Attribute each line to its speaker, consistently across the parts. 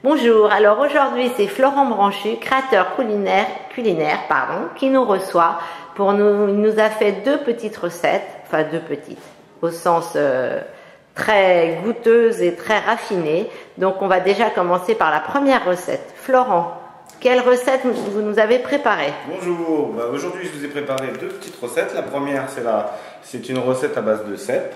Speaker 1: Bonjour, alors aujourd'hui c'est Florent Branchu, créateur culinaire, qui nous reçoit pour il nous a fait deux petites recettes, enfin deux petites, au sens très goûteuses et très raffinées. Donc on va déjà commencer par la première recette. Florent, quelle recette vous nous avez préparée?
Speaker 2: Bonjour, aujourd'hui je vous ai préparé deux petites recettes. La première c'est une recette à base de cèpe,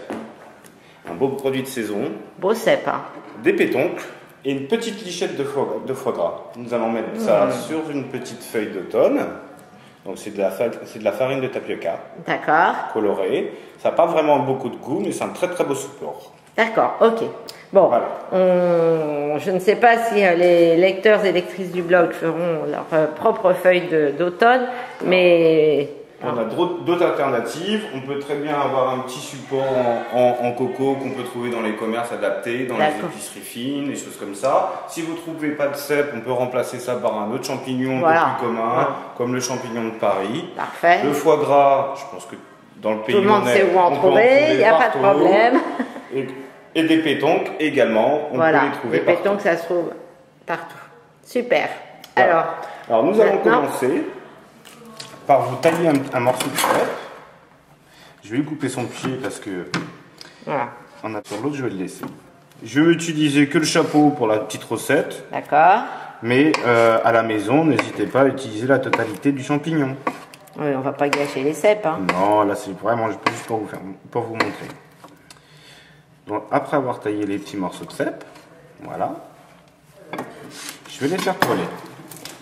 Speaker 2: un beau produit de saison.
Speaker 1: Beau cèpe, hein.
Speaker 2: Des pétoncles et une petite lichette de foie gras. Nous allons mettre ça sur une petite feuille d'automne. Donc c'est de la farine de tapioca.
Speaker 1: D'accord.
Speaker 2: Colorée. Ça n'a pas vraiment beaucoup de goût, mais c'est un très très beau support.
Speaker 1: D'accord, ok. Bon, voilà. Je ne sais pas si les lecteurs et lectrices du blog feront leur propre feuille d'automne, mais...
Speaker 2: On a d'autres alternatives. On peut très bien avoir un petit support en coco qu'on peut trouver dans les commerces adaptés, dans les épiceries fines, des choses comme ça. Si vous ne trouvez pas de cèpe, on peut remplacer ça par un autre champignon un peu plus commun, comme le champignon de Paris.
Speaker 1: Parfait.
Speaker 2: Le foie gras, je pense que dans le pays
Speaker 1: tout le monde sait où en trouver, il n'y a pas de problème.
Speaker 2: Et des pétoncles également, on peut les trouver
Speaker 1: partout. Les pétoncles, ça se trouve partout. Super.
Speaker 2: Voilà. Alors nous allons commencer par vous tailler un morceau de cèpe. Je vais lui couper son pied parce que on a sur l'autre, je vais le laisser. Je vais utiliser que le chapeau pour la petite recette.
Speaker 1: D'accord.
Speaker 2: Mais à la maison, n'hésitez pas à utiliser la totalité du champignon.
Speaker 1: Oui, on va pas gâcher les cèpes. Hein.
Speaker 2: Non, là c'est vraiment juste pour vous montrer. Donc après avoir taillé les petits morceaux de cèpe, voilà, je vais les faire poêler.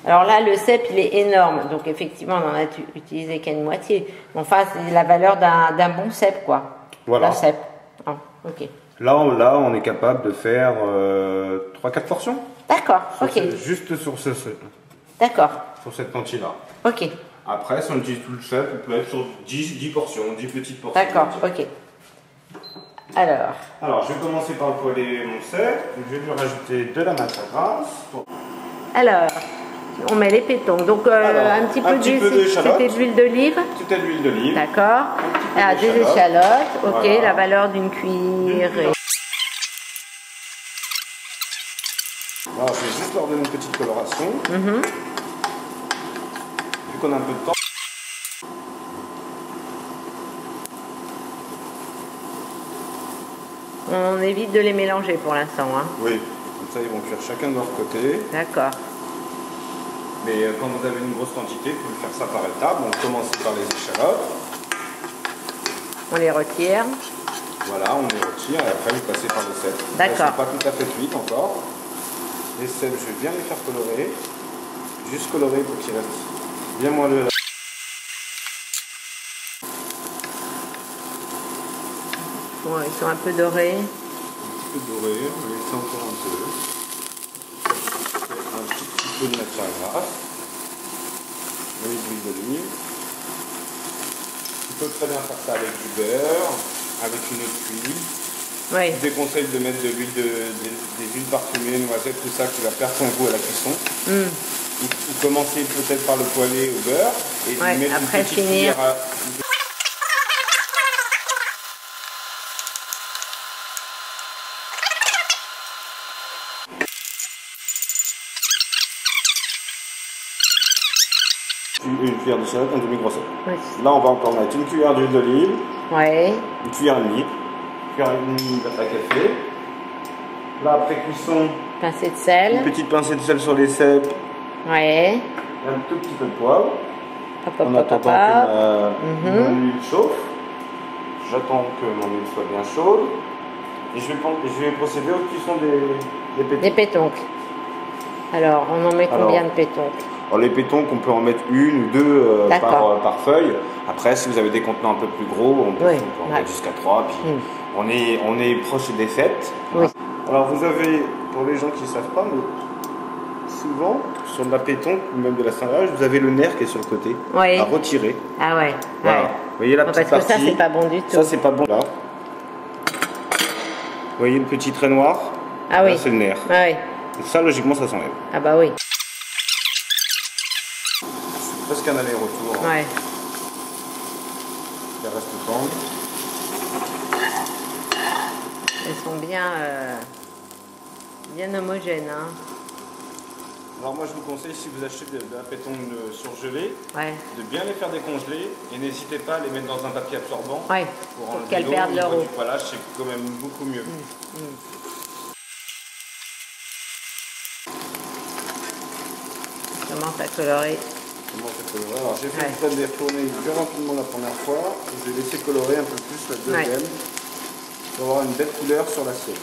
Speaker 2: Alors
Speaker 1: là, le cèpe, il est énorme. Donc, effectivement, on n'en a utilisé qu'une moitié. Enfin, c'est la valeur d'un bon cèpe, quoi.
Speaker 2: Voilà.
Speaker 1: Un cèpe. Oh, ok.
Speaker 2: Là, on est capable de faire 3-4 portions.
Speaker 1: D'accord, ok.
Speaker 2: Juste sur
Speaker 1: D'accord.
Speaker 2: Sur cette quantité-là.
Speaker 1: Ok.
Speaker 2: Après, si on utilise tout le cèpe, on peut être sur 10 portions, 10 petites portions.
Speaker 1: D'accord, ok.
Speaker 2: Alors, je vais commencer par poêler mon cèpe. Je vais lui rajouter de la matière grasse.
Speaker 1: Alors... on met les pétoncles, donc un petit peu d'échalote. C'était de l'huile d'olive.
Speaker 2: C'était de l'huile d'olive.
Speaker 1: D'accord. Des échalotes, ok, voilà. La valeur d'une cuillère.
Speaker 2: Alors, je vais juste leur donner une petite coloration. Vu qu'on a un peu de temps.
Speaker 1: On évite de les mélanger pour l'instant. Hein.
Speaker 2: Oui, comme ça ils vont cuire chacun de leur côté.
Speaker 1: D'accord.
Speaker 2: Mais quand vous avez une grosse quantité, vous pouvez faire ça par étapes. On commence par les échalotes.
Speaker 1: On les retire.
Speaker 2: Voilà, on les retire et après vous passez par le cèpe.
Speaker 1: D'accord.
Speaker 2: Elles ne sont pas tout à fait cuites encore. Les cèpes, je vais bien les faire colorer. Juste colorer pour qu'ils restent bien moelleux.
Speaker 1: Bon, ils sont un peu dorés.
Speaker 2: Un petit peu dorés, on les laisse encore un peu. Un petit peu de matière grasse, de l'huile d'olive. Tu peux très bien faire ça avec du beurre, avec une autre huile.
Speaker 1: Oui.
Speaker 2: Je vous déconseille de mettre des huiles parfumées, noisettes, tout ça qui va perdre son goût à la cuisson. Ou commencer peut-être par le poêler au beurre et mettre
Speaker 1: après
Speaker 2: une petite
Speaker 1: finir.
Speaker 2: Une cuillère de salade, un demi-grossette.
Speaker 1: Oui.
Speaker 2: Là, on va encore mettre une cuillère d'huile d'olive, une cuillère et demie de pâte à café. Là, après cuisson,
Speaker 1: pincée de sel.
Speaker 2: Une petite pincée de sel sur les cèpes.
Speaker 1: Ouais.
Speaker 2: Et un tout petit peu de poivre. En attendant que mon huile chauffe. J'attends que mon huile soit bien chaude. Et je vais procéder aux cuissons des pétoncles.
Speaker 1: Des pétoncles. Alors, on en met combien de pétoncles?
Speaker 2: Alors, les pétoncles, on peut en mettre une ou deux par feuille. Après, si vous avez des contenants un peu plus gros, on peut en mettre jusqu'à 3. Puis on est proche des fêtes.
Speaker 1: Oui.
Speaker 2: Alors, vous avez, pour les gens qui ne savent pas, mais souvent, sur de la pétoncle ou même de la Saint-Vache, vous avez le nerf qui est sur le côté à retirer.
Speaker 1: Ah ouais.
Speaker 2: Voilà. Vous voyez la petite
Speaker 1: parce que
Speaker 2: partie.
Speaker 1: ça, c'est pas bon du tout.
Speaker 2: Ça, c'est pas bon là. Vous voyez le petit trait noir?
Speaker 1: Ah oui.
Speaker 2: C'est le nerf.
Speaker 1: Ah oui.
Speaker 2: Et ça, logiquement, ça s'enlève.
Speaker 1: Ah bah oui.
Speaker 2: C'est presque un aller-retour.
Speaker 1: Ouais.
Speaker 2: Ça reste tendre.
Speaker 1: Elles sont bien homogènes. Hein.
Speaker 2: Alors moi je vous conseille, si vous achetez de la pétanque surgelée, de bien les faire décongeler et n'hésitez pas à les mettre dans un papier absorbant
Speaker 1: pour qu'elles perdent leur eau.
Speaker 2: Voilà, c'est quand même beaucoup mieux.
Speaker 1: Commence à colorer.
Speaker 2: Alors j'ai fait une pâte de retourner très rapidement la première fois, et je vais laisser colorer un peu plus la deuxième pour avoir une belle couleur sur l'assiette.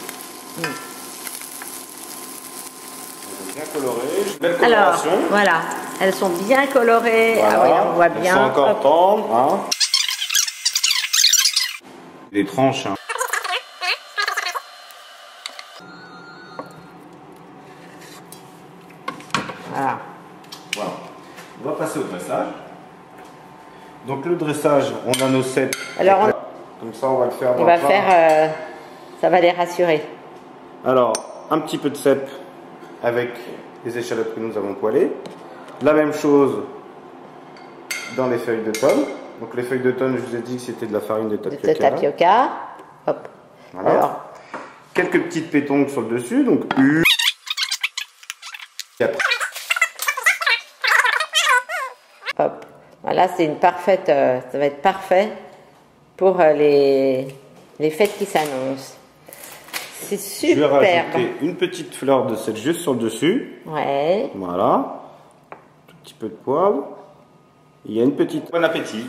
Speaker 2: Bien colorées, belle coloration.
Speaker 1: Alors voilà, elles sont bien colorées. Voilà. Ah oui, on voit bien.
Speaker 2: Elles sont encore tendres. Hein. Les tranches. Hein.
Speaker 1: Voilà.
Speaker 2: Voilà. On va passer au dressage. Donc le dressage, on a nos cèpes.
Speaker 1: Alors
Speaker 2: comme ça, on va le faire.
Speaker 1: On va faire, ça va les rassurer.
Speaker 2: Alors, un petit peu de cèpe avec les échalotes que nous avons poêlées. La même chose dans les feuilles de tonne. Donc les feuilles de tonne, je vous ai dit que c'était de la farine de tapioca.
Speaker 1: De tapioca. Hop.
Speaker 2: Voilà. Alors, quelques petites pétonques sur le dessus. Donc
Speaker 1: hop. Voilà, c'est une parfaite. Ça va être parfait pour les fêtes qui s'annoncent. C'est super.
Speaker 2: Je vais rajouter une petite fleur de sel juste sur le dessus.
Speaker 1: Ouais.
Speaker 2: Voilà. Un petit peu de poivre. Il y a une petite. Bon appétit.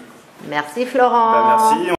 Speaker 1: Merci Florent.
Speaker 2: Ben, merci.